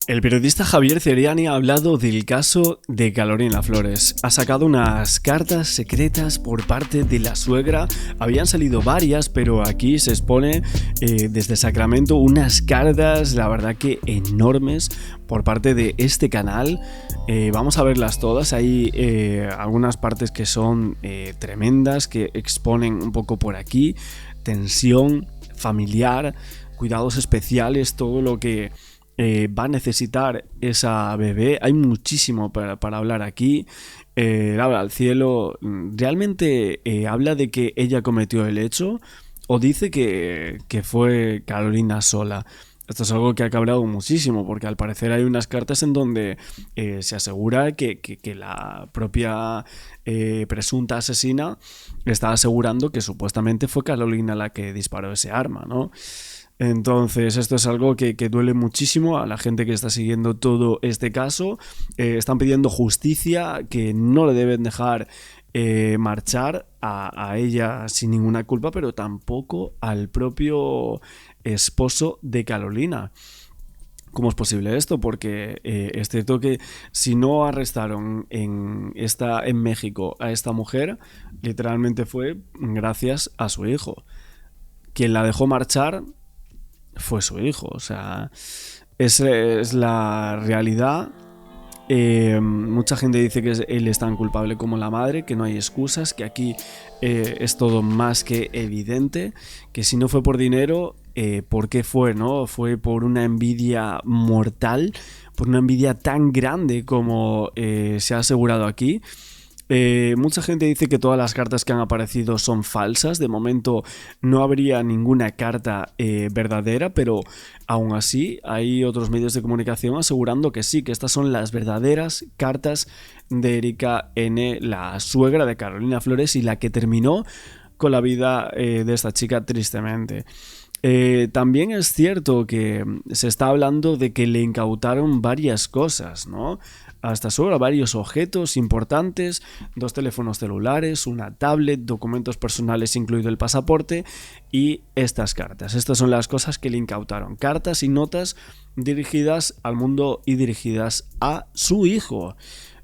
El periodista Javier Ceriani ha hablado del caso de Carolina Flores. Ha sacado unas cartas secretas por parte de la suegra. Habían salido varias, pero aquí se expone desde Sacramento unas cartas, la verdad que enormes, por parte de este canal. Vamos a verlas todas. Hay algunas partes que son tremendas, que exponen un poco por aquí. Tensión familiar, cuidados especiales, todo lo que va a necesitar esa bebé. Hay muchísimo para hablar aquí. Habla al cielo. ¿Realmente habla de que ella cometió el hecho o dice que fue Carolina sola? Esto es algo que ha cabreado muchísimo, porque al parecer hay unas cartas en donde se asegura que la propia presunta asesina está asegurando que supuestamente fue Carolina la que disparó ese arma, ¿no? Entonces esto es algo que duele muchísimo a la gente que está siguiendo todo este caso. Están pidiendo justicia, que no le deben dejar marchar a ella sin ninguna culpa, pero tampoco al propio esposo de Carolina. ¿Cómo es posible esto? Porque es cierto que si no arrestaron en México a esta mujer, literalmente fue gracias a su hijo. Quien la dejó marchar fue su hijo. O sea, esa es la realidad. Mucha gente dice que él es tan culpable como la madre, que no hay excusas, que aquí es todo más que evidente, que si no fue por dinero, ¿por qué fue? ¿No? Fue por una envidia mortal, por una envidia tan grande como se ha asegurado aquí. Mucha gente dice que todas las cartas que han aparecido son falsas. De momento no habría ninguna carta verdadera, pero aún así hay otros medios de comunicación asegurando que sí, que estas son las verdaderas cartas de Erika N., la suegra de Carolina Flores y la que terminó con la vida de esta chica tristemente. También es cierto que se está hablando de que le incautaron varias cosas, ¿no? Hasta sobre varios objetos importantes, 2 teléfonos celulares, una tablet, documentos personales incluido el pasaporte y estas cartas. Estas son las cosas que le incautaron, cartas y notas dirigidas al mundo y dirigidas a su hijo.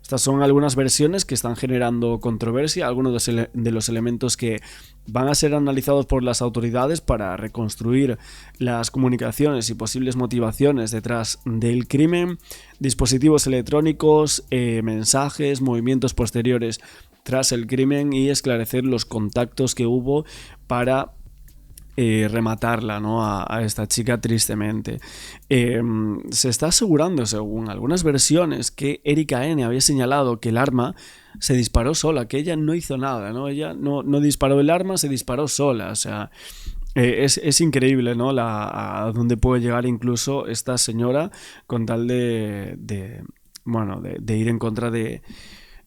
Estas son algunas versiones que están generando controversia, algunos de los elementos que van a ser analizados por las autoridades para reconstruir las comunicaciones y posibles motivaciones detrás del crimen, dispositivos electrónicos, mensajes, movimientos posteriores tras el crimen y esclarecer los contactos que hubo para rematarla, ¿no? a esta chica tristemente. Se está asegurando, según algunas versiones, que Erika N. había señalado que el arma se disparó sola, que ella no hizo nada, ¿no? Ella no disparó el arma, se disparó sola. O sea, es increíble, ¿no? A dónde puede llegar incluso esta señora con tal de ir en contra de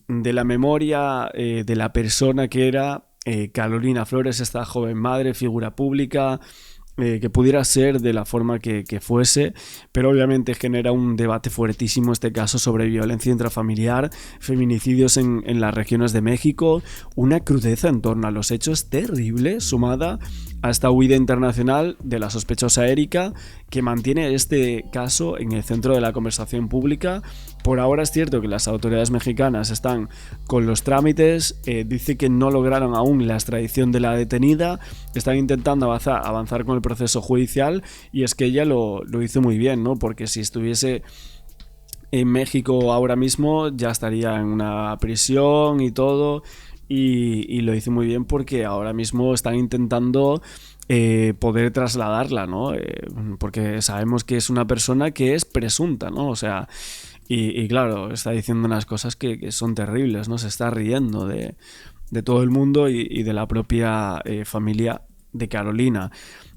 la memoria de la persona que era Carolina Flores, esta joven madre, figura pública, que pudiera ser de la forma que fuese, pero obviamente genera un debate fuertísimo este caso sobre violencia intrafamiliar, feminicidios en las regiones de México, una crudeza en torno a los hechos terrible, sumada a esta huida internacional de la sospechosa Erika, que mantiene este caso en el centro de la conversación pública. Por ahora es cierto que las autoridades mexicanas están con los trámites, dice que no lograron aún la extradición de la detenida, están intentando avanzar con el proceso judicial, y es que ella lo hizo muy bien, ¿no? Porque si estuviese en México ahora mismo ya estaría en una prisión y todo, y lo hizo muy bien porque ahora mismo están intentando poder trasladarla, ¿no? Porque sabemos que es una persona que es presunta, ¿no? O sea, y claro, está diciendo unas cosas que son terribles, ¿no? Se está riendo de todo el mundo y de la propia familia de Carolina.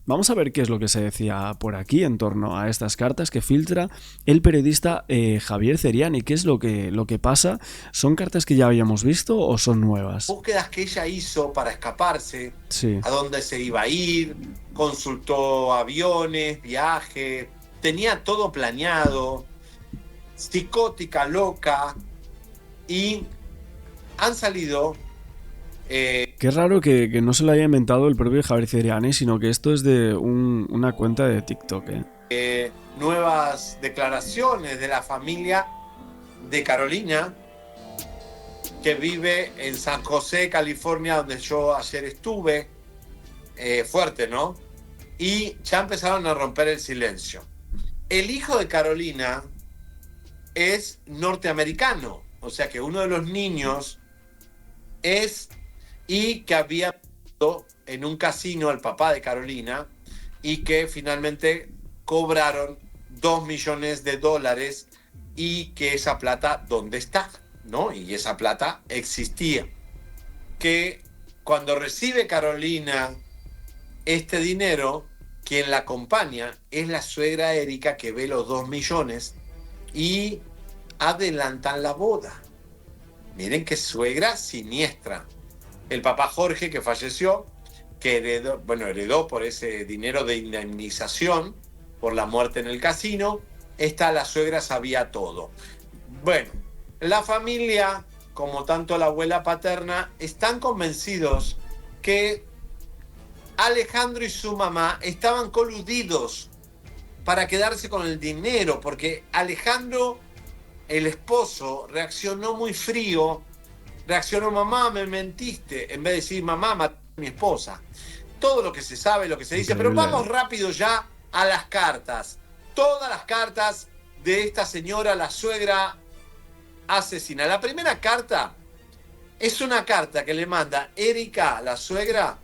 Vamos a ver qué es lo que se decía por aquí en torno a estas cartas que filtra el periodista Javier Ceriani. ¿Qué es lo que pasa? ¿Son cartas que ya habíamos visto o son nuevas? Búsquedas que ella hizo para escaparse, sí. A dónde se iba a ir, consultó aviones, viaje, tenía todo planeado, psicótica, loca, y han salido... Qué raro que no se lo haya inventado el propio Javier Ceriani, sino que esto es de una cuenta de TikTok, nuevas declaraciones de la familia de Carolina, que vive en San José, California, donde yo ayer estuve. Fuerte, ¿no? Y ya empezaron a romper el silencio. El hijo de Carolina es norteamericano, o sea que uno de los niños es, y que había visto en un casino al papá de Carolina y que finalmente cobraron $2 millones y que esa plata, ¿dónde está? ¿No? Y esa plata existía. Que cuando recibe Carolina este dinero, quien la acompaña es la suegra Erika, que ve los 2 millones y adelantan la boda. Miren qué suegra siniestra. El papá Jorge, que falleció, que heredó por ese dinero de indemnización por la muerte en el casino. La suegra sabía todo. Bueno, la familia, como tanto la abuela paterna, están convencidos que Alejandro y su mamá estaban coludidos para quedarse con el dinero, porque Alejandro, el esposo, reaccionó muy frío, reaccionó: mamá, me mentiste, en vez de decir: mamá, maté a mi esposa. Todo lo que se sabe, lo que se dice. Pero vamos rápido ya a las cartas. Todas las cartas de esta señora, la suegra asesina. La primera carta es una carta que le manda Erika, la suegra,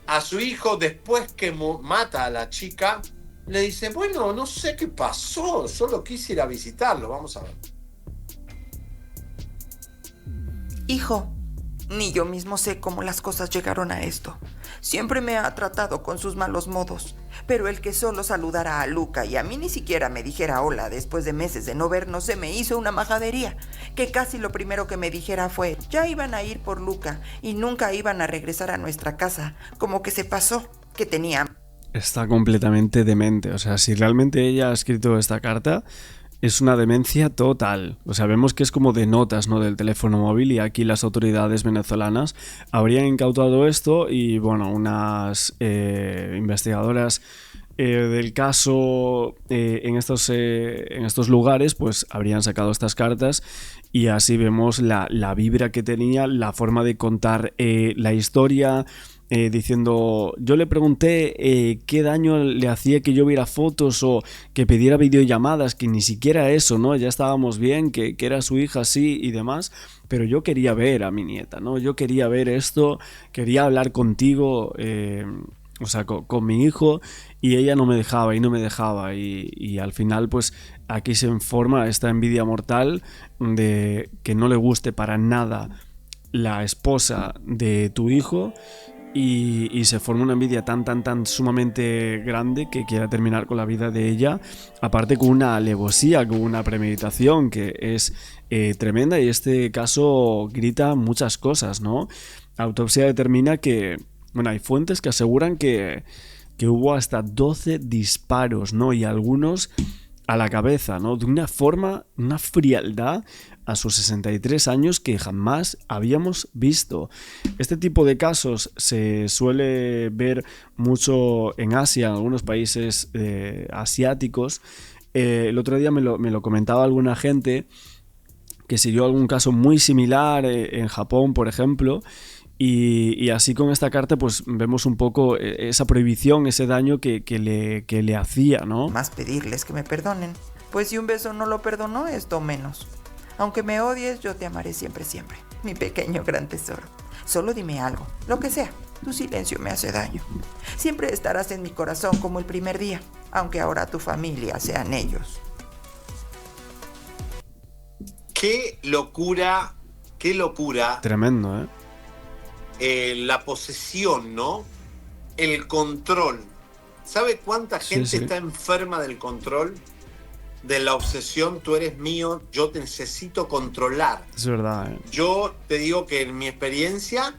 a su hijo después que mata a la chica. Le dice: bueno, no sé qué pasó, solo quise ir a visitarlo. Vamos a ver. Hijo, ni yo mismo sé cómo las cosas llegaron a esto. Siempre me ha tratado con sus malos modos, pero el que solo saludara a Luca y a mí ni siquiera me dijera hola después de meses de no vernos, se me hizo una majadería, que casi lo primero que me dijera fue: ya iban a ir por Luca y nunca iban a regresar a nuestra casa, como que se pasó, que tenía... Está completamente demente, o sea, si realmente ella ha escrito esta carta, es una demencia total. O sea, vemos que es como de notas, ¿no?, del teléfono móvil, y aquí las autoridades venezolanas habrían incautado esto y, bueno, unas investigadoras del caso en estos lugares, pues habrían sacado estas cartas, y así vemos la vibra que tenía, la forma de contar la historia. Diciendo, yo le pregunté qué daño le hacía que yo viera fotos o que pidiera videollamadas, que ni siquiera eso, ¿no? Ya estábamos bien, que era su hija, sí, y demás, pero yo quería ver a mi nieta, ¿no? Yo quería ver esto, quería hablar contigo, o sea, con mi hijo, y ella no me dejaba y no me dejaba, y al final, pues, aquí se forma esta envidia mortal de que no le guste para nada la esposa de tu hijo. Y se forma una envidia tan sumamente grande que quiera terminar con la vida de ella, aparte con una alevosía, con una premeditación que es tremenda, y este caso grita muchas cosas, ¿no? La autopsia determina que, bueno, hay fuentes que aseguran que hubo hasta 12 disparos, ¿no? Y algunos a la cabeza, ¿no? De una forma, una frialdad a sus 63 años que jamás habíamos visto. Este tipo de casos se suele ver mucho en Asia, en algunos países asiáticos. El otro día me lo comentaba alguna gente que siguió algún caso muy similar en Japón, por ejemplo. Y así con esta carta pues vemos un poco esa prohibición, ese daño que le hacía, ¿no? Más pedirles que me perdonen, pues si un beso no lo perdonó, esto menos. Aunque me odies, yo te amaré siempre, siempre, mi pequeño gran tesoro. Solo dime algo, lo que sea, tu silencio me hace daño. Siempre estarás en mi corazón como el primer día, aunque ahora tu familia sean ellos. Qué locura, qué locura. Tremendo, ¿eh? La posesión, ¿no? El control. ¿Sabe cuánta gente está enferma del control? De la obsesión, tú eres mío, yo te necesito controlar. Es verdad, ¿eh? Yo te digo que en mi experiencia,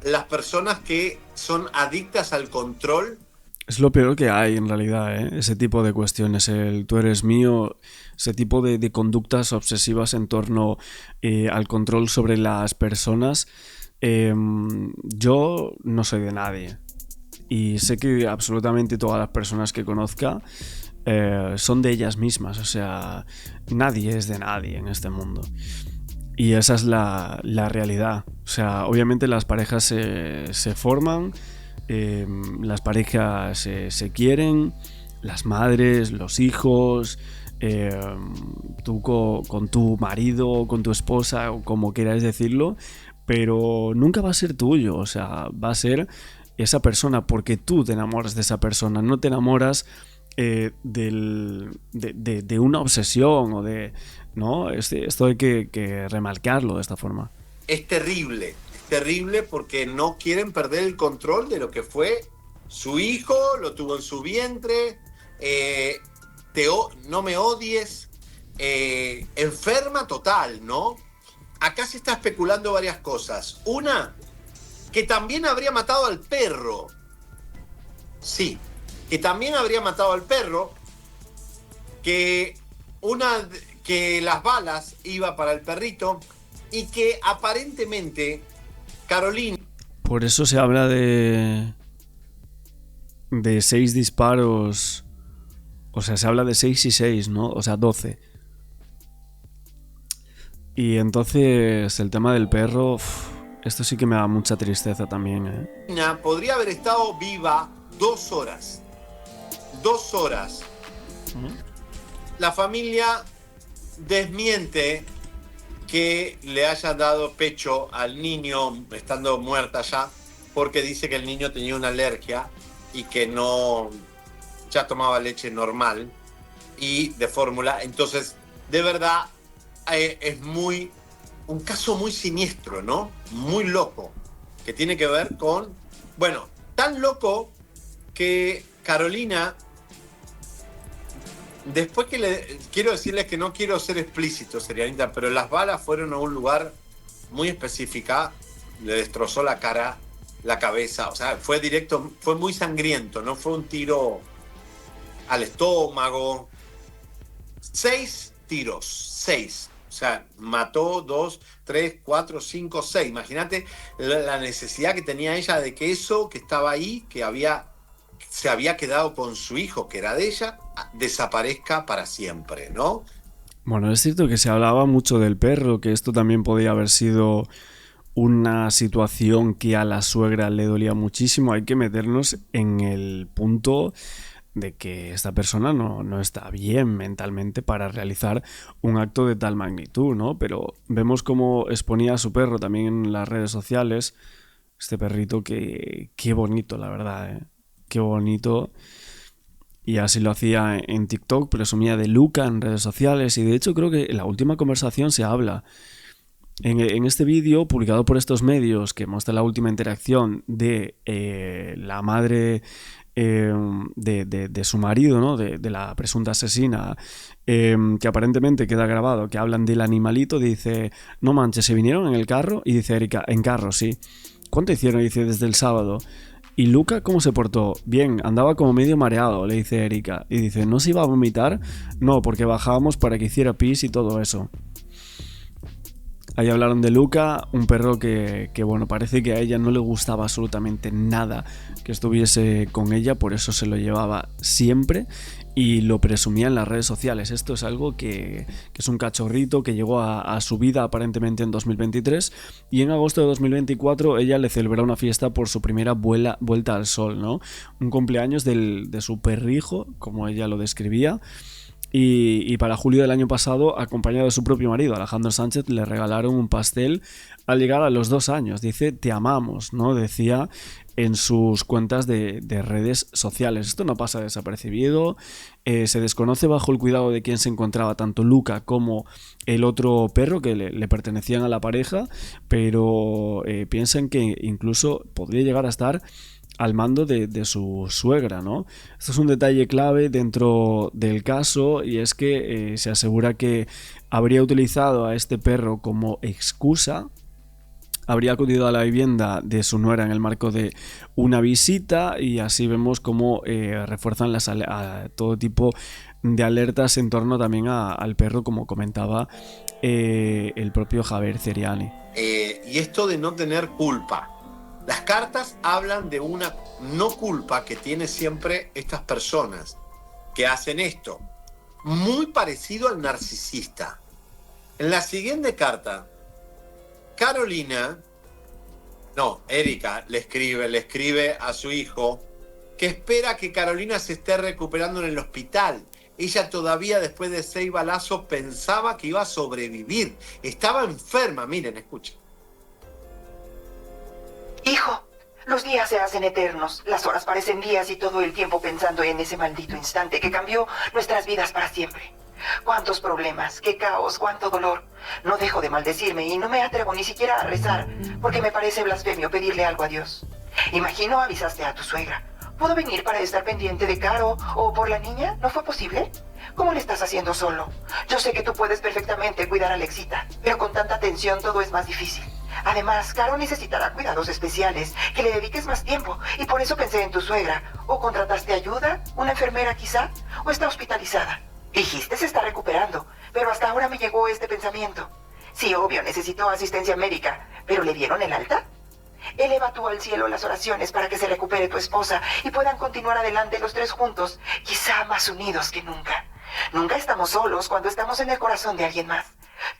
las personas que son adictas al control... Es lo peor que hay en realidad, ¿eh? Ese tipo de cuestiones, el tú eres mío, ese tipo de conductas obsesivas en torno al control sobre las personas. Yo no soy de nadie. y sé que absolutamente todas las personas que conozca son de ellas mismas, o sea, nadie es de nadie en este mundo. Y esa es la realidad. O sea, obviamente las parejas se forman, las parejas se quieren, las madres, los hijos, tú con tu marido, con tu esposa, o como quieras decirlo, pero nunca va a ser tuyo, o sea, va a ser esa persona porque tú te enamoras de esa persona, no te enamoras de una obsesión o de... ¿no? Esto hay que remarcarlo de esta forma. Es terrible porque no quieren perder el control de lo que fue su hijo, lo tuvo en su vientre, no me odies, enferma total, ¿no? Acá se está especulando varias cosas. Una, que también habría matado al perro. Sí, que también habría matado al perro, que las balas iba para el perrito y que aparentemente Carolina... Por eso se habla de 6 disparos, o sea, se habla de 6 y 6, ¿no? O sea, 12. Y entonces el tema del perro, esto sí que me da mucha tristeza también, ¿eh? Podría haber estado viva 2 horas. 2 horas. La familia desmiente que le hayan dado pecho al niño estando muerta ya, porque dice que el niño tenía una alergia y que no ya tomaba leche normal y de fórmula. Entonces, de verdad, es un caso muy siniestro, ¿no? Muy loco, que tiene que ver con... Bueno, tan loco que Carolina... Después quiero decirles que no quiero ser explícito, Serianita, pero las balas fueron a un lugar muy específico, le destrozó la cara, la cabeza, o sea, fue directo, fue muy sangriento, no fue un tiro al estómago. 6 tiros, 6. O sea, mató 2, 3, 4, 5, 6. Imagínate la necesidad que tenía ella de que eso que estaba ahí, que se había quedado con su hijo, que era de ella, desaparezca para siempre, ¿no? Bueno, es cierto que se hablaba mucho del perro, que esto también podía haber sido una situación que a la suegra le dolía muchísimo. Hay que meternos en el punto de que esta persona no está bien mentalmente para realizar un acto de tal magnitud, ¿no? Pero vemos cómo exponía a su perro también en las redes sociales. Este perrito que qué bonito, la verdad, ¿eh? Qué bonito. Y así lo hacía en TikTok, presumía de Luca en redes sociales. Y de hecho creo que en la última conversación se habla. En este vídeo, publicado por estos medios, que muestra la última interacción de la madre de su marido, ¿no? De la presunta asesina, que aparentemente queda grabado, que hablan del animalito, dice, no manches, se vinieron en el carro, y dice Erika, en carro, sí. ¿Cuánto hicieron? Dice, desde el sábado. ¿Y Luca cómo se portó? Bien, andaba como medio mareado, le dice Erika. Y dice, ¿no se iba a vomitar? No, porque bajábamos para que hiciera pis y todo eso. Ahí hablaron de Luca, un perro que bueno, parece que a ella no le gustaba absolutamente nada que estuviese con ella, por eso se lo llevaba siempre y lo presumía en las redes sociales. Esto es algo que es un cachorrito que llegó a su vida aparentemente en 2023 y en agosto de 2024 ella le celebró una fiesta por su primera vuelta al sol, ¿no? Un cumpleaños de su perrijo, como ella lo describía. Y para julio del año pasado, acompañado de su propio marido, Alejandro Sánchez, le regalaron un pastel al llegar a los 2 años. Dice, te amamos, ¿no? Decía en sus cuentas de redes sociales. Esto no pasa desapercibido. Se desconoce bajo el cuidado de quién se encontraba tanto Luca como el otro perro que le pertenecían a la pareja, pero piensan que incluso podría llegar a estar al mando de su suegra, ¿no? Esto es un detalle clave dentro del caso y es que se asegura que habría utilizado a este perro como excusa, habría acudido a la vivienda de su nuera en el marco de una visita y así vemos cómo refuerzan todo tipo de alertas en torno también al perro, como comentaba el propio Javier Ceriani. Y esto de no tener culpa, Las cartas hablan de una no culpa que tienen siempre estas personas que hacen esto. Muy parecido al narcisista. En la siguiente carta, Erika le escribe a su hijo que espera que Carolina se esté recuperando en el hospital. Ella todavía, después de 6 balazos, pensaba que iba a sobrevivir. Estaba enferma, miren, escuchen. Hijo, los días se hacen eternos, las horas parecen días y todo el tiempo pensando en ese maldito instante que cambió nuestras vidas para siempre. Cuántos problemas, qué caos, cuánto dolor. No dejo de maldecirme y no me atrevo ni siquiera a rezar porque me parece blasfemio pedirle algo a Dios. Imagino avisaste a tu suegra. ¿Puedo venir para estar pendiente de Caro o por la niña? ¿No fue posible? ¿Cómo le estás haciendo solo? Yo sé que tú puedes perfectamente cuidar a Alexita, pero con tanta tensión todo es más difícil. Además, Caro necesitará cuidados especiales, que le dediques más tiempo, y por eso pensé en tu suegra. ¿O contrataste ayuda? ¿Una enfermera quizá? ¿O está hospitalizada? Dijiste se está recuperando, pero hasta ahora me llegó este pensamiento. Sí, obvio, necesitó asistencia médica, pero ¿le dieron el alta? Eleva tú al cielo las oraciones para que se recupere tu esposa y puedan continuar adelante los tres juntos, quizá más unidos que nunca. Nunca estamos solos cuando estamos en el corazón de alguien más.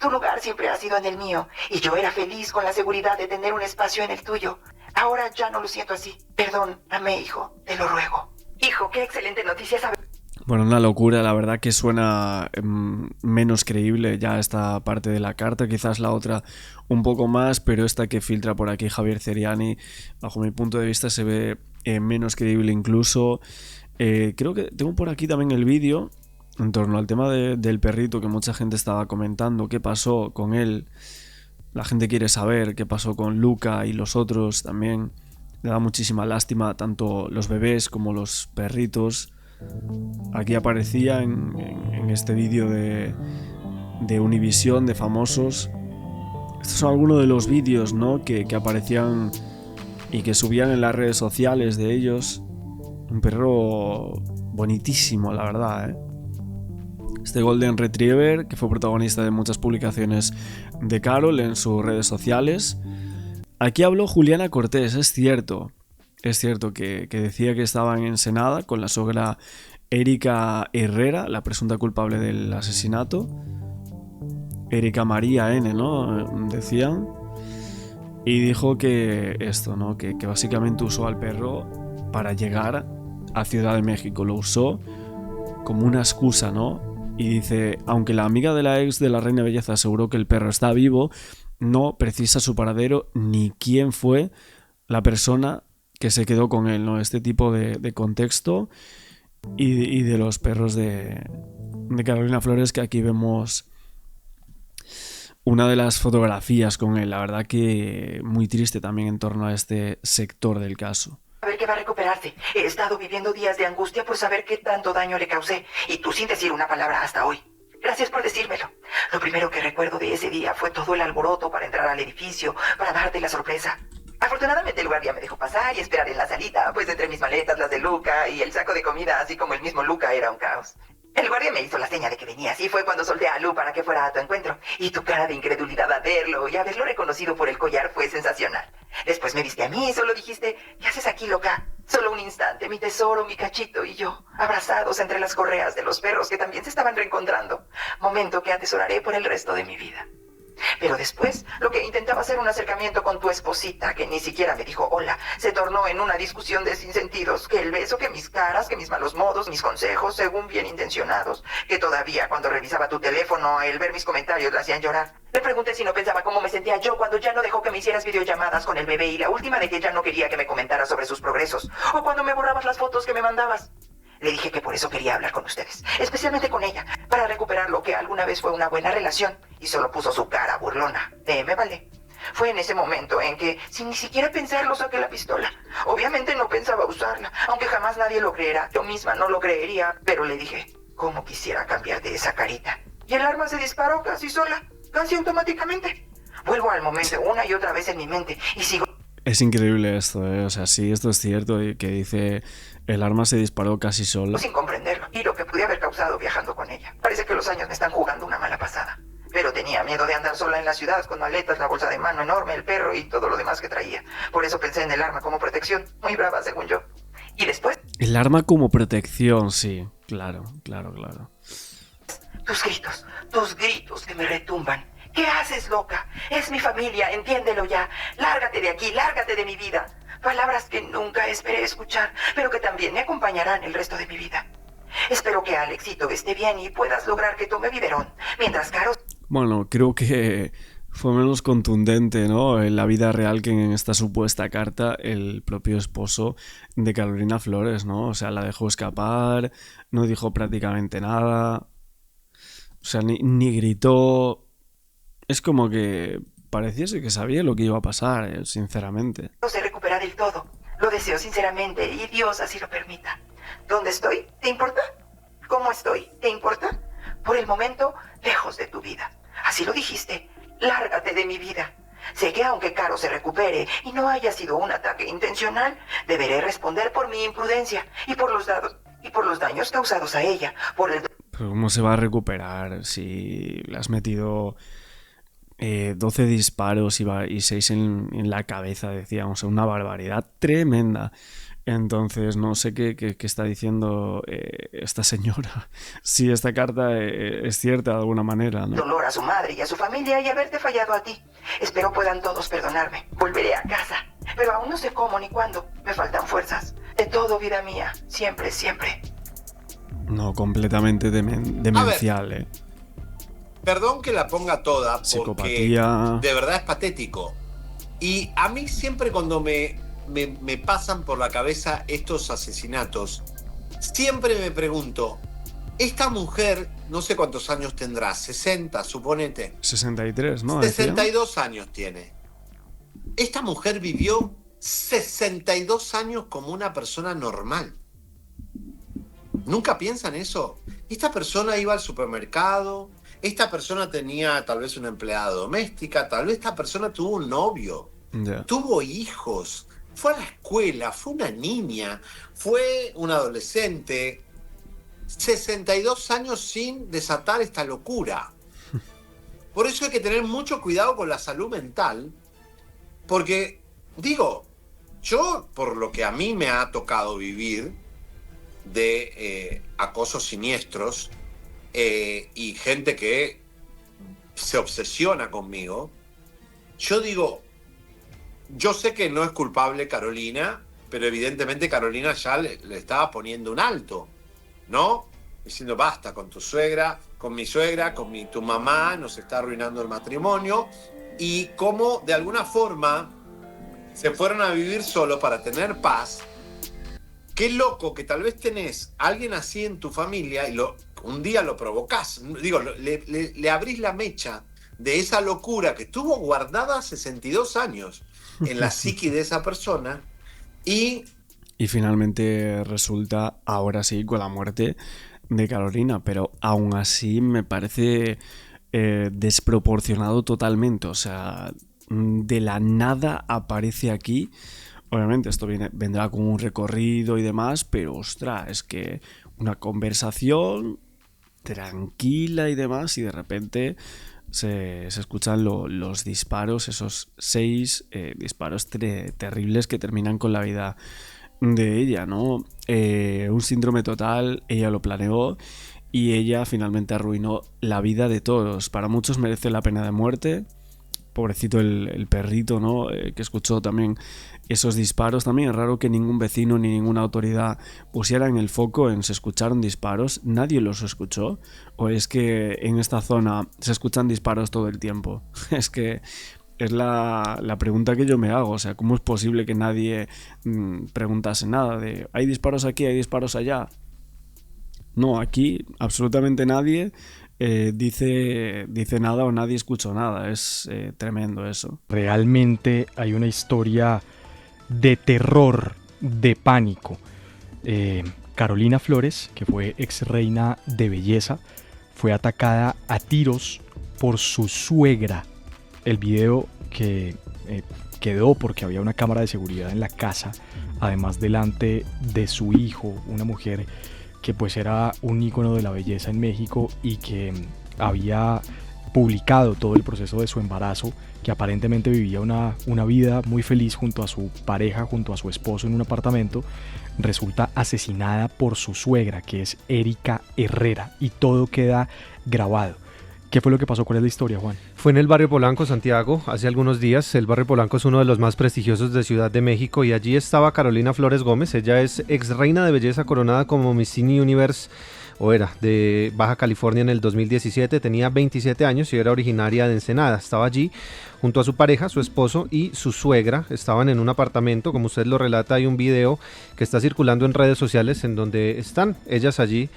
Tu lugar siempre ha sido en el mío, y yo era feliz con la seguridad de tener un espacio en el tuyo. Ahora ya no lo siento así. Perdóname, hijo, te lo ruego. Hijo, qué excelente noticia saber. Bueno, una locura, la verdad que suena menos creíble ya esta parte de la carta, quizás la otra un poco más, pero esta que filtra por aquí Javier Ceriani, bajo mi punto de vista se ve menos creíble incluso. Creo que tengo por aquí también el vídeo en torno al tema del perrito que mucha gente estaba comentando, qué pasó con él. La gente quiere saber qué pasó con Luca y los otros también. Le da muchísima lástima tanto los bebés como los perritos. Aquí aparecía en este vídeo de Univision, de famosos. Estos son algunos de los vídeos, ¿no?, que aparecían y que subían en las redes sociales de ellos. Un perro bonitísimo, la verdad, ¿eh? Este Golden Retriever, que fue protagonista de muchas publicaciones de Carol en sus redes sociales. Aquí habló Juliana Cortés, es cierto que decía que estaba en Ensenada con la suegra Erika Herrera, la presunta culpable del asesinato. Erika María N, ¿no?, decían. Y dijo que esto, ¿no?, que básicamente usó al perro para llegar a Ciudad de México. Lo usó como una excusa, ¿no? Y dice, aunque la amiga de la ex de la Reina Belleza aseguró que el perro está vivo, no precisa su paradero ni quién fue la persona que se quedó con él, ¿no? Este tipo de contexto y de los perros de Carolina Flores, que aquí vemos una de las fotografías con él. La verdad que muy triste también en torno a este sector del caso. A ver que va a recuperarse. He estado viviendo días de angustia por saber qué tanto daño le causé, y tú sin decir una palabra hasta hoy. Gracias por decírmelo. Lo primero que recuerdo de ese día fue todo el alboroto para entrar al edificio, para darte la sorpresa. Afortunadamente el guardia me dejó pasar y esperar en la salita, pues entre mis maletas, las de Luca y el saco de comida, así como el mismo Luca, era un caos. El guardia me hizo la seña de que venías y fue cuando solté a Lu para que fuera a tu encuentro. Y tu cara de incredulidad al verlo y haberlo reconocido por el collar fue sensacional. Después me viste a mí y solo dijiste, ¿qué haces aquí, loca? Solo un instante, mi tesoro, mi cachito y yo, abrazados entre las correas de los perros que también se estaban reencontrando. Momento que atesoraré por el resto de mi vida. Pero después, lo que intentaba hacer un acercamiento con tu esposita, que ni siquiera me dijo hola, se tornó en una discusión de sinsentidos, que el beso, que mis caras, que mis malos modos, mis consejos, según bien intencionados, que todavía cuando revisaba tu teléfono, el ver mis comentarios la hacían llorar. Le pregunté si no pensaba cómo me sentía yo cuando ya no dejó que me hicieras videollamadas con el bebé y la última de que ya no quería que me comentara sobre sus progresos, o cuando me borrabas las fotos que me mandabas. Le dije que por eso quería hablar con ustedes, especialmente con ella, para recuperar lo que alguna vez fue una buena relación, y solo puso su cara burlona. Me vale. Fue en ese momento en que, sin ni siquiera pensarlo, saqué la pistola. Obviamente no pensaba usarla, aunque jamás nadie lo creerá. Yo misma no lo creería, pero le dije, ¿cómo quisiera cambiar de esa carita? Y el arma se disparó casi sola, casi automáticamente. Vuelvo al momento una y otra vez en mi mente, y sigo... Es increíble esto, ¿eh? O sea, sí, esto es cierto, que dice, el arma se disparó casi sola. Sin comprenderlo, y lo que pude haber causado viajando con ella. Parece que los años me están jugando una mala pasada. pero tenía miedo de andar sola en la ciudad con maletas, la bolsa de mano enorme, el perro y todo lo demás que traía. Por eso pensé en el arma como protección, muy brava según yo. Y después... El arma como protección, sí, claro. Tus gritos que me retumban. ¿Qué haces, loca? Es mi familia, entiéndelo ya. Lárgate de aquí, lárgate de mi vida. Palabras que nunca esperé escuchar, pero que también me acompañarán el resto de mi vida. Espero que Alexito esté bien y puedas lograr que tome biberón, mientras Caro... Bueno, creo que fue menos contundente, ¿no?, en la vida real que en esta supuesta carta el propio esposo de Carolina Flores, ¿no? O sea, la dejó escapar, no dijo prácticamente nada, o sea, ni gritó. Es como que pareciese que sabía lo que iba a pasar, sinceramente. No se recupera del todo. Lo deseo sinceramente y Dios así lo permita. ¿Dónde estoy? ¿Te importa? ¿Cómo estoy? ¿Te importa? Por el momento, lejos de tu vida. Así lo dijiste. Lárgate de mi vida. Sé que aunque Caro se recupere y no haya sido un ataque intencional, deberé responder por mi imprudencia y por los daños causados a ella. Pero ¿cómo se va a recuperar si le has metido 12 disparos y 6 en la cabeza, decíamos? Una barbaridad tremenda. Entonces no sé qué está diciendo esta señora. Si esta carta es cierta de alguna manera, ¿no? Dolor a su madre y a su familia y haberte fallado a ti. Espero puedan todos perdonarme. Volveré a casa, pero aún no sé cómo ni cuándo. Me faltan fuerzas. De todo, vida mía. Siempre, siempre. No, completamente demencial, Perdón que la ponga toda, porque psicopatía. De verdad es patético. Y a mí siempre cuando me pasan por la cabeza estos asesinatos, siempre me pregunto, esta mujer, no sé cuántos años tendrá, 60, suponete. 63, ¿no? 62 años tiene. Esta mujer vivió 62 años como una persona normal. ¿Nunca piensan eso? Esta persona iba al supermercado, esta persona tenía tal vez una empleada doméstica, tal vez esta persona tuvo un novio, tuvo hijos, fue a la escuela, fue una niña, fue un adolescente. 62 años sin desatar esta locura. Por eso hay que tener mucho cuidado con la salud mental, porque, digo, yo, por lo que a mí me ha tocado vivir de acosos siniestros y gente que se obsesiona conmigo, yo digo, yo sé que no es culpable Carolina, pero evidentemente Carolina ya le estaba poniendo un alto, ¿no? Diciendo, basta con tu suegra, con mi suegra, tu mamá, nos está arruinando el matrimonio. Y cómo de alguna forma se fueron a vivir solo para tener paz. Qué loco que tal vez tenés a alguien así en tu familia y un día lo provocás. Digo, le abrís la mecha de esa locura que estuvo guardada 62 años en la psiqui de esa persona y finalmente resulta, ahora sí, con la muerte de Carolina, pero aún así me parece desproporcionado totalmente. O sea, de la nada aparece aquí. Obviamente esto vendrá con un recorrido y demás, pero ostras, es que una conversación tranquila y demás, y de repente se escuchan los disparos, esos 6 disparos terribles que terminan con la vida de ella, ¿no? Un síndrome total, ella lo planeó y ella finalmente arruinó la vida de todos. Para muchos merece la pena de muerte. Pobrecito el perrito, ¿no? Que escuchó también esos disparos. También es raro que ningún vecino ni ninguna autoridad pusiera en el foco en se escucharon disparos. Nadie los escuchó. ¿O es que en esta zona se escuchan disparos todo el tiempo? Es que es la pregunta que yo me hago. O sea, ¿cómo es posible que nadie preguntase nada de ¿hay disparos aquí, hay disparos allá? No, aquí absolutamente nadie dice nada o nadie escuchó nada. Es tremendo eso. Realmente hay una historia de terror, de pánico. Carolina Flores, que fue ex reina de belleza, fue atacada a tiros por su suegra. El video que quedó porque había una cámara de seguridad en la casa, además delante de su hijo, una mujer que pues era un ícono de la belleza en México y que había publicado todo el proceso de su embarazo, que aparentemente vivía una vida muy feliz junto a su pareja, junto a su esposo en un apartamento, resulta asesinada por su suegra, que es Erika Herrera, y todo queda grabado. ¿Qué fue lo que pasó? ¿Cuál es la historia, Juan? Fue en el barrio Polanco, Santiago, hace algunos días. El barrio Polanco es uno de los más prestigiosos de Ciudad de México y allí estaba Carolina Flores Gómez. Ella es ex reina de belleza coronada como Miss Universe, o era, de Baja California en el 2017. Tenía 27 años y era originaria de Ensenada. Estaba allí junto a su pareja, su esposo y su suegra. Estaban en un apartamento, como usted lo relata. Hay un video que está circulando en redes sociales en donde están ellas allí,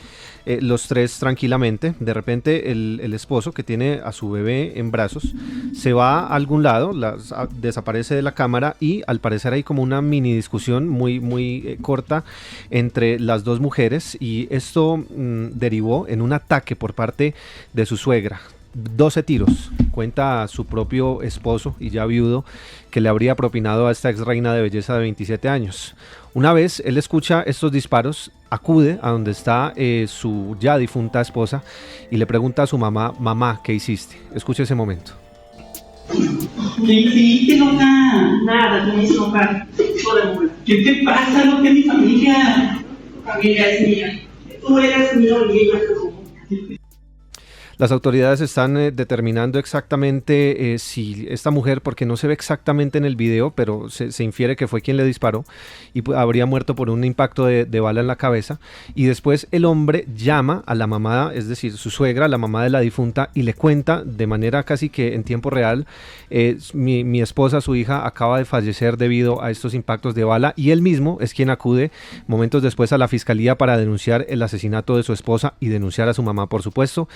los tres tranquilamente. De repente el esposo, que tiene a su bebé en brazos, se va a algún lado, desaparece de la cámara y al parecer hay como una mini discusión muy corta entre las dos mujeres, y esto derivó en un ataque por parte de su suegra. 12 tiros, cuenta su propio esposo y ya viudo, que le habría propinado a esta ex reina de belleza de 27 años. Una vez él escucha estos disparos, acude a donde está su ya difunta esposa y le pregunta a su mamá, ¿qué hiciste? Escuche ese momento. ¿Qué hiciste, loca? Nada, no hice loca. ¿Qué te pasa, loca? Mi familia. Tu familia es mía. Tú eres mío y ella es tu. Las autoridades están determinando exactamente si esta mujer, porque no se ve exactamente en el video, pero se infiere que fue quien le disparó y habría muerto por un impacto de bala en la cabeza. Y después el hombre llama a la mamá, es decir, su suegra, la mamá de la difunta, y le cuenta de manera casi que en tiempo real, mi esposa, su hija, acaba de fallecer debido a estos impactos de bala, y él mismo es quien acude momentos después a la fiscalía para denunciar el asesinato de su esposa y denunciar a su mamá, por supuesto.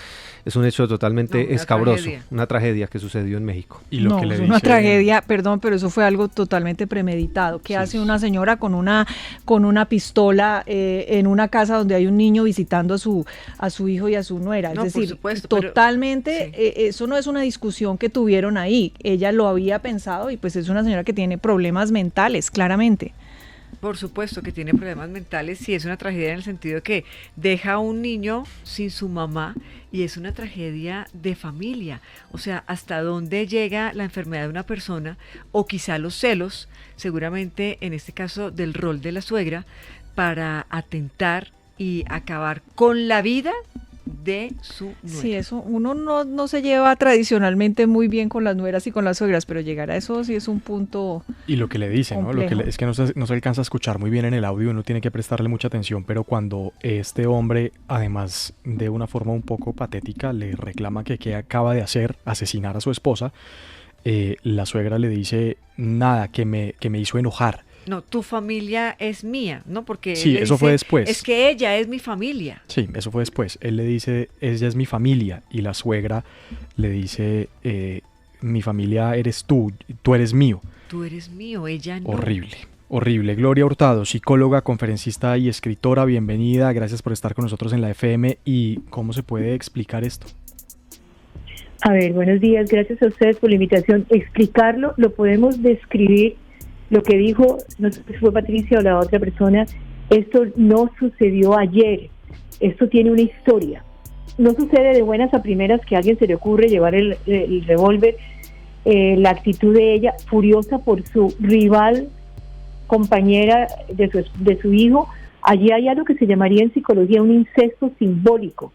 Es un hecho totalmente escabroso, una tragedia que sucedió en México. Y lo que le es dice... una tragedia, perdón, pero eso fue algo totalmente premeditado. ¿Qué hace una señora con una pistola en una casa donde hay un niño visitando a su hijo y a su nuera? No, es decir, por supuesto, totalmente, pero, sí. Eso no es una discusión que tuvieron ahí. Ella lo había pensado y pues es una señora que tiene problemas mentales, claramente. Por supuesto que tiene problemas mentales, sí, es una tragedia en el sentido de que deja a un niño sin su mamá y es una tragedia de familia. O sea, hasta dónde llega la enfermedad de una persona o quizá los celos, seguramente en este caso del rol de la suegra, para atentar y acabar con la vida de su nuera. Sí, eso uno no se lleva tradicionalmente muy bien con las nueras y con las suegras, pero llegar a eso sí es un punto. Y lo que le dice, ¿no? Es que no se alcanza a escuchar muy bien en el audio, uno tiene que prestarle mucha atención, pero cuando este hombre, además de una forma un poco patética, le reclama que qué acaba de hacer, asesinar a su esposa, la suegra le dice, nada, que me hizo enojar. No, tu familia es mía, ¿no? Porque sí, eso fue después. Es que ella es mi familia. Sí, eso fue después. Él le dice, ella es mi familia, y la suegra le dice, mi familia eres tú eres mío. Tú eres mío, ella no. Horrible. Gloria Hurtado, psicóloga, conferencista y escritora, bienvenida, gracias por estar con nosotros en la FM. ¿Y cómo se puede explicar esto? A ver, buenos días, gracias a ustedes por la invitación. Explicarlo, lo podemos describir. Lo que dijo, no sé si fue Patricia o la otra persona, esto no sucedió ayer, esto tiene una historia. No sucede de buenas a primeras que a alguien se le ocurre llevar el revólver. La actitud de ella, furiosa por su rival, compañera de su hijo. Allí hay algo que se llamaría en psicología un incesto simbólico,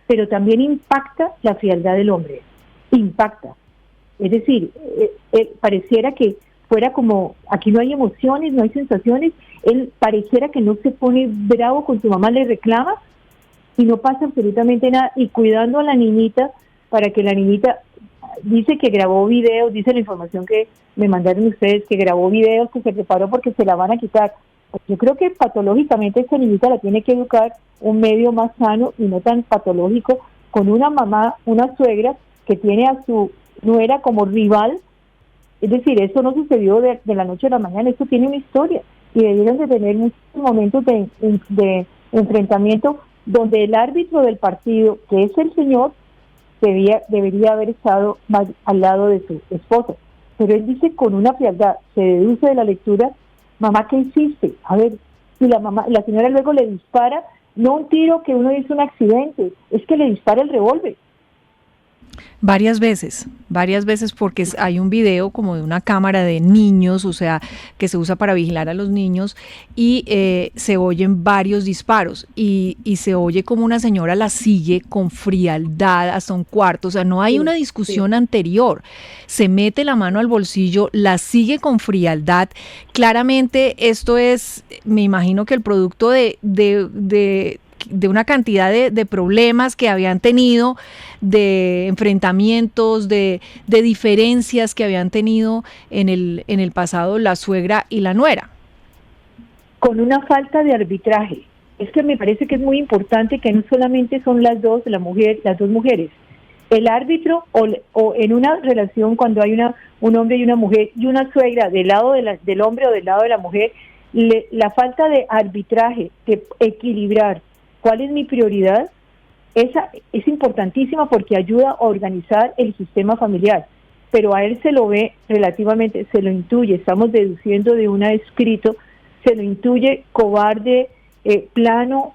pero también impacta la frialdad del hombre, impacta. Es decir, pareciera que fuera como, aquí no hay emociones, no hay sensaciones, él pareciera que no se pone bravo con su mamá, le reclama y no pasa absolutamente nada, y cuidando a la niñita para que la niñita, dice que grabó videos, dice la información que me mandaron ustedes, que grabó videos, que se preparó porque se la van a quitar. Yo creo que patológicamente esta niñita la tiene que educar un medio más sano y no tan patológico, con una mamá, una suegra que tiene a su nuera como rival. Es decir, esto no sucedió de la noche a la mañana, esto tiene una historia, y debieron de tener muchos momentos de enfrentamiento donde el árbitro del partido, que es el señor, debería haber estado más al lado de su esposa. Pero él dice con una frialdad, se deduce de la lectura, mamá, ¿qué hiciste? A ver, y la señora luego le dispara, no un tiro que uno dice un accidente, es que le dispara el revólver. Varias veces porque hay un video como de una cámara de niños, o sea, que se usa para vigilar a los niños y se oyen varios disparos y se oye como una señora la sigue con frialdad hasta un cuarto, o sea, no hay una discusión anterior, se mete la mano al bolsillo, la sigue con frialdad. Claramente esto es, me imagino que el producto de una cantidad de problemas que habían tenido, de enfrentamientos, de diferencias que habían tenido en el pasado la suegra y la nuera. Con una falta de arbitraje. Es que me parece que es muy importante que no solamente son las dos mujeres. El árbitro o en una relación cuando hay un hombre y una mujer y una suegra del lado del hombre o del lado de la mujer, la falta de arbitraje, de equilibrar cuál es mi prioridad, esa es importantísima porque ayuda a organizar el sistema familiar, pero a él se lo ve relativamente, se lo intuye, estamos deduciendo de un escrito, se lo intuye cobarde, plano,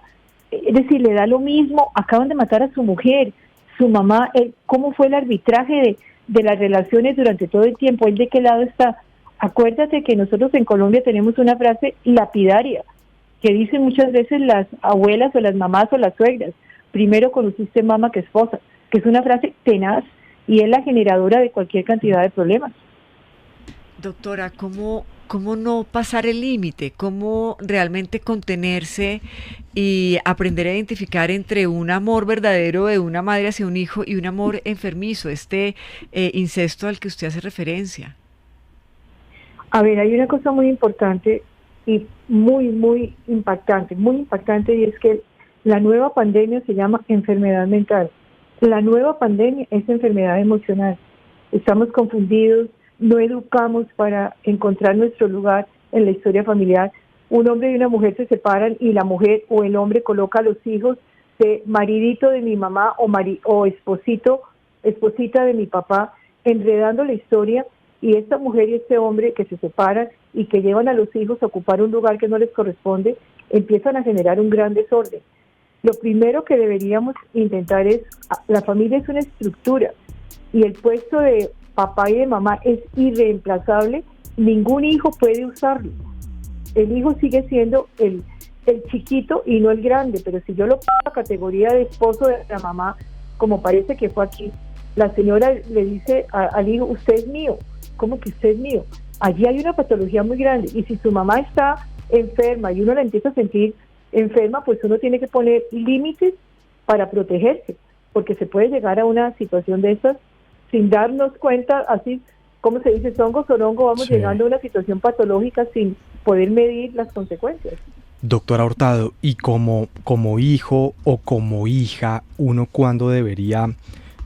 es decir, le da lo mismo, acaban de matar a su mujer, su mamá, ¿cómo fue el arbitraje de las relaciones durante todo el tiempo? ¿Él de qué lado está? Acuérdate que nosotros en Colombia tenemos una frase lapidaria, que dicen muchas veces las abuelas o las mamás o las suegras, primero conociste mamá que esposa, que es una frase tenaz y es la generadora de cualquier cantidad de problemas. Doctora, ¿cómo no pasar el límite? ¿Cómo realmente contenerse y aprender a identificar entre un amor verdadero de una madre hacia un hijo y un amor enfermizo, incesto al que usted hace referencia? A ver, hay una cosa muy importante y muy impactante, y es que la nueva pandemia se llama enfermedad mental. La nueva pandemia es enfermedad emocional. Estamos confundidos, no educamos para encontrar nuestro lugar en la historia familiar. Un hombre y una mujer se separan y la mujer o el hombre coloca a los hijos de maridito de mi mamá o esposita de mi papá, enredando la historia, y esta mujer y este hombre que se separan y que llevan a los hijos a ocupar un lugar que no les corresponde, empiezan a generar un gran desorden. Lo primero que deberíamos intentar es, la familia es una estructura y el puesto de papá y de mamá es irreemplazable, ningún hijo puede usarlo. El hijo sigue siendo el chiquito y no el grande, pero si yo lo pongo a la categoría de esposo de la mamá, como parece que fue aquí, la señora le dice al hijo, usted es mío. ¿Cómo que usted es mío? Allí hay una patología muy grande, y si su mamá está enferma y uno la empieza a sentir enferma, pues uno tiene que poner límites para protegerse, porque se puede llegar a una situación de estas sin darnos cuenta, así como se dice, songo, sorongo, vamos llegando a una situación patológica sin poder medir las consecuencias. Doctora Hurtado, ¿y como hijo o como hija, uno cuándo debería,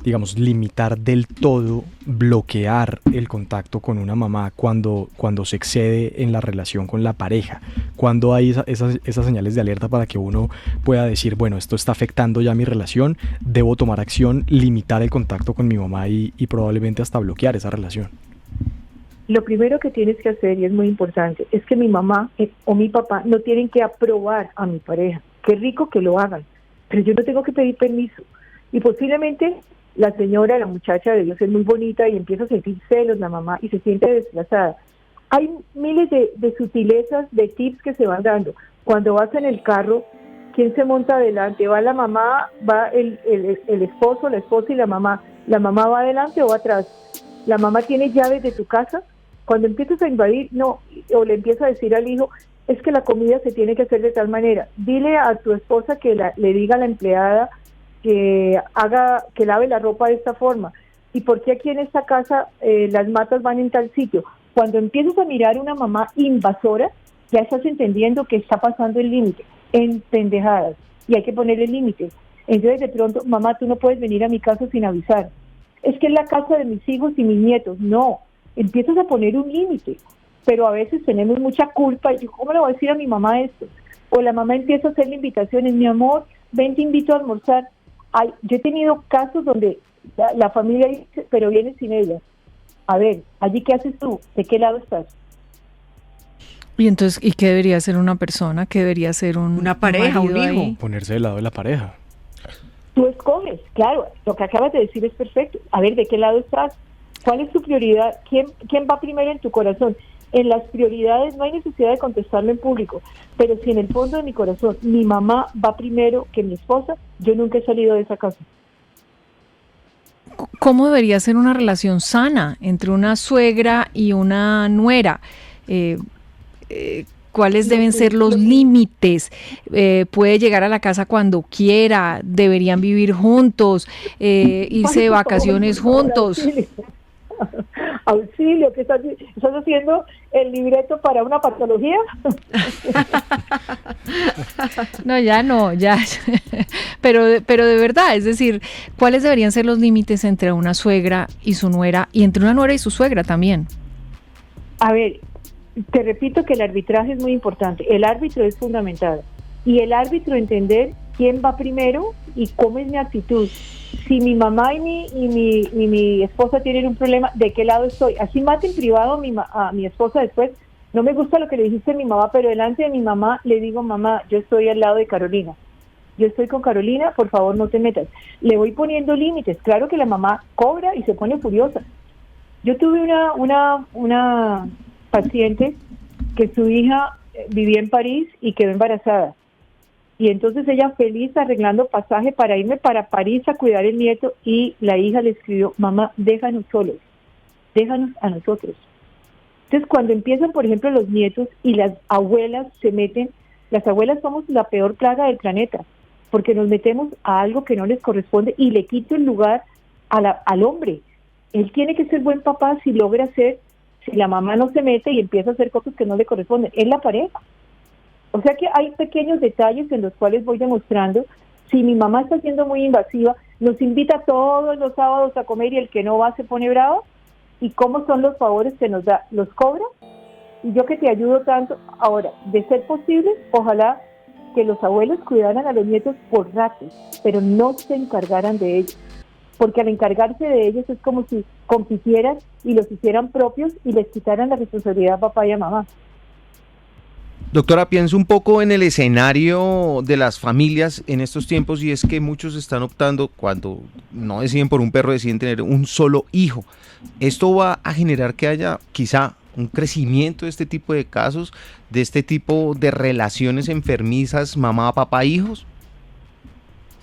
digamos, limitar del todo, bloquear el contacto con una mamá cuando se excede en la relación con la pareja? ¿Cuándo hay esas señales de alerta para que uno pueda decir, bueno, esto está afectando ya mi relación, debo tomar acción, limitar el contacto con mi mamá y probablemente hasta bloquear esa relación? Lo primero que tienes que hacer, y es muy importante, es que mi mamá o mi papá no tienen que aprobar a mi pareja. Qué rico que lo hagan, pero yo no tengo que pedir permiso. Y posiblemente la señora, la muchacha de Dios es muy bonita y empieza a sentir celos la mamá y se siente desplazada. Hay miles de sutilezas, de tips que se van dando. Cuando vas en el carro, ¿quién se monta adelante? ¿Va la mamá, va el esposo, la esposa y la mamá? ¿La mamá va adelante o va atrás? ¿La mamá tiene llaves de tu casa? Cuando empiezas a invadir, no, o le empieza a decir al hijo, es que la comida se tiene que hacer de tal manera. Dile a tu esposa que le diga a la empleada que lave la ropa de esta forma. ¿Y por qué aquí en esta casa las matas van en tal sitio? Cuando empiezas a mirar a una mamá invasora, ya estás entendiendo que está pasando el límite, en pendejadas, y hay que ponerle límites. Entonces de pronto, mamá, tú no puedes venir a mi casa sin avisar. Es que es la casa de mis hijos y mis nietos. No, empiezas a poner un límite, pero a veces tenemos mucha culpa. Yo, ¿cómo le voy a decir a mi mamá esto? O la mamá empieza a hacerle invitaciones, mi amor, ven, te invito a almorzar. Yo he tenido casos donde la familia dice, pero viene sin ella. A ver, ¿allí qué haces tú? ¿De qué lado estás? Y entonces, ¿y qué debería hacer una persona? ¿Qué debería ser una pareja, un hijo? Ahí? Ponerse del lado de la pareja. Tú escoges, claro, lo que acabas de decir es perfecto. A ver, ¿de qué lado estás? ¿Cuál es tu prioridad? ¿Quién va primero en tu corazón? En las prioridades no hay necesidad de contestarlo en público, pero si en el fondo de mi corazón mi mamá va primero que mi esposa, yo nunca he salido de esa casa. ¿Cómo debería ser una relación sana entre una suegra y una nuera? ¿Cuáles deben ser los límites? ¿Puede llegar a la casa cuando quiera? ¿Deberían vivir juntos? ¿Irse de vacaciones juntos? Auxilio, ¿qué estás haciendo el libreto para una patología? No, ya. Pero de verdad, es decir, ¿cuáles deberían ser los límites entre una suegra y su nuera y entre una nuera y su suegra también? A ver, te repito que el arbitraje es muy importante. El árbitro es fundamental. Y el árbitro entender quién va primero y cómo es mi actitud. Si mi mamá y mi esposa tienen un problema, ¿de qué lado estoy? Así mate en privado a mi esposa después. No me gusta lo que le dijiste a mi mamá, pero delante de mi mamá le digo, mamá, yo estoy al lado de Carolina. Yo estoy con Carolina, por favor no te metas. Le voy poniendo límites. Claro que la mamá cobra y se pone furiosa. Yo tuve una paciente que su hija vivía en París y quedó embarazada. Y entonces ella feliz arreglando pasaje para irme para París a cuidar el nieto y la hija le escribió, mamá, déjanos solos, déjanos a nosotros. Entonces cuando empiezan, por ejemplo, los nietos y las abuelas se meten, las abuelas somos la peor plaga del planeta, porque nos metemos a algo que no les corresponde y le quito el lugar al hombre. Él tiene que ser buen papá si logra ser, si la mamá no se mete y empieza a hacer cosas que no le corresponden, es la pareja. O sea que hay pequeños detalles en los cuales voy demostrando, si mi mamá está siendo muy invasiva, nos invita todos los sábados a comer y el que no va se pone bravo, y cómo son los favores que nos da, los cobra, y yo que te ayudo tanto. Ahora, de ser posible, ojalá que los abuelos cuidaran a los nietos por ratos, pero no se encargaran de ellos, porque al encargarse de ellos es como si compitieran y los hicieran propios y les quitaran la responsabilidad a papá y a mamá. Doctora, pienso un poco en el escenario de las familias en estos tiempos, y es que muchos están optando, cuando no deciden por un perro, deciden tener un solo hijo. ¿Esto va a generar que haya quizá un crecimiento de este tipo de casos, de este tipo de relaciones enfermizas, mamá, papá, hijos?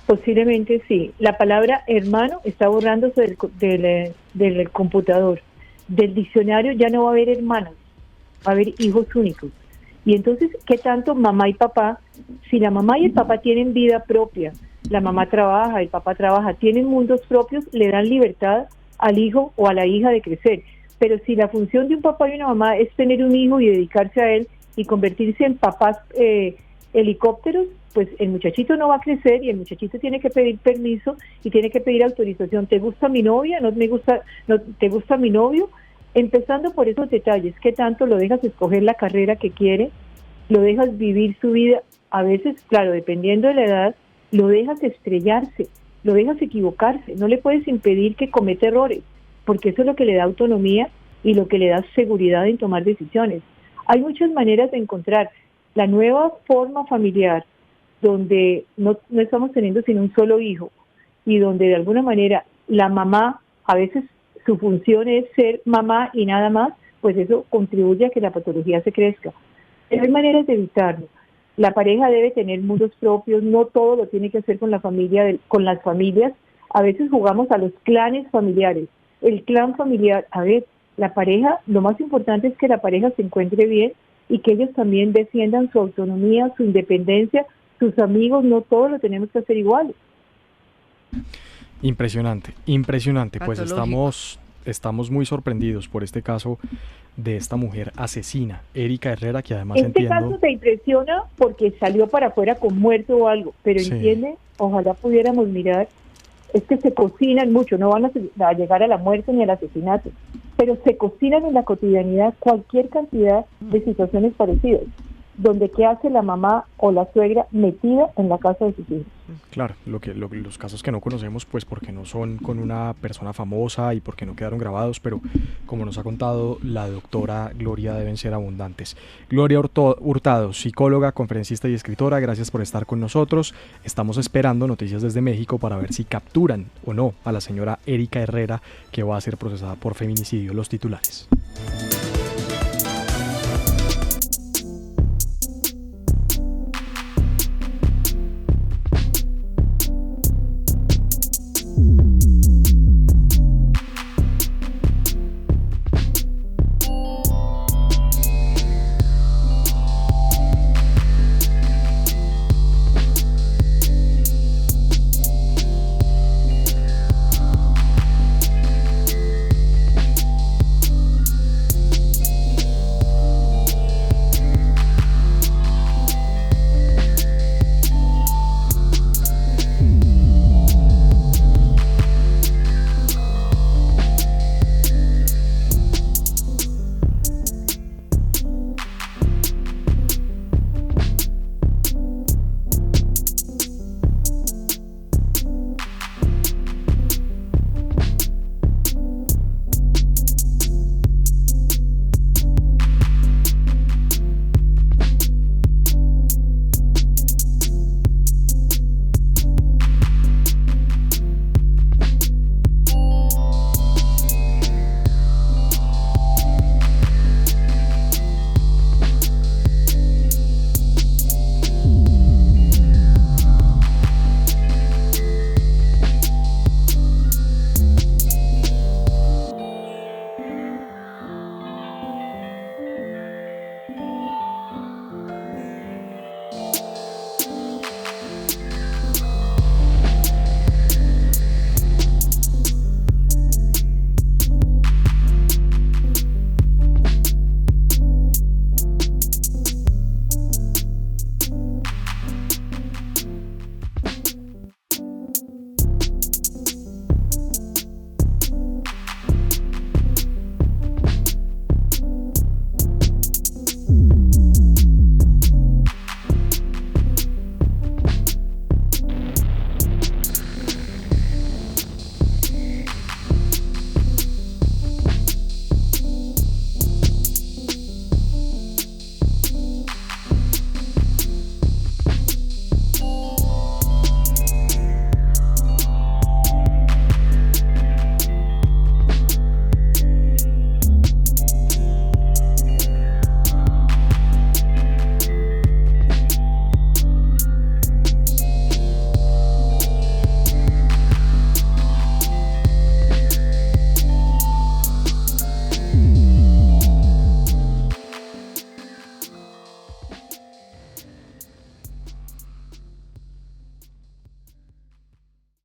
Posiblemente sí. La palabra hermano está borrándose del computador. Del diccionario ya no va a haber hermanos, va a haber hijos únicos. Y entonces, ¿qué tanto mamá y papá? Si la mamá y el papá tienen vida propia, la mamá trabaja, el papá trabaja, tienen mundos propios, le dan libertad al hijo o a la hija de crecer. Pero si la función de un papá y una mamá es tener un hijo y dedicarse a él y convertirse en papás helicópteros, pues el muchachito no va a crecer y el muchachito tiene que pedir permiso y tiene que pedir autorización. ¿Te gusta mi novia? ¿No te gusta mi novio? Empezando por esos detalles, ¿qué tanto lo dejas escoger la carrera que quiere? ¿Lo dejas vivir su vida? A veces, claro, dependiendo de la edad, lo dejas estrellarse, lo dejas equivocarse, no le puedes impedir que cometa errores, porque eso es lo que le da autonomía y lo que le da seguridad en tomar decisiones. Hay muchas maneras de encontrar la nueva forma familiar, donde no estamos teniendo sino un solo hijo, y donde de alguna manera la mamá a veces su función es ser mamá y nada más, pues eso contribuye a que la patología se crezca. Pero hay maneras de evitarlo. La pareja debe tener mundos propios, no todo lo tiene que hacer con la familia, con las familias. A veces jugamos a los clanes familiares. El clan familiar, a ver, la pareja, lo más importante es que la pareja se encuentre bien y que ellos también defiendan su autonomía, su independencia, sus amigos, no todo lo tenemos que hacer igual. Impresionante. Pues estamos muy sorprendidos por este caso de esta mujer asesina, Erika Herrera, que además caso te impresiona porque salió para afuera con muerto o algo, pero sí. Entiende, ojalá pudiéramos mirar, es que se cocinan mucho, no van a llegar a la muerte ni al asesinato, pero se cocinan en la cotidianidad cualquier cantidad de situaciones parecidas. donde qué hace la mamá o la suegra metida en la casa de sus hijos. Claro, los casos que no conocemos, pues porque no son con una persona famosa y porque no quedaron grabados, pero como nos ha contado la doctora Gloria, deben ser abundantes. Gloria Hurtado, psicóloga, conferencista y escritora, gracias por estar con nosotros. Estamos esperando noticias desde México para ver si capturan o no a la señora Erika Herrera, que va a ser procesada por feminicidio. Los titulares.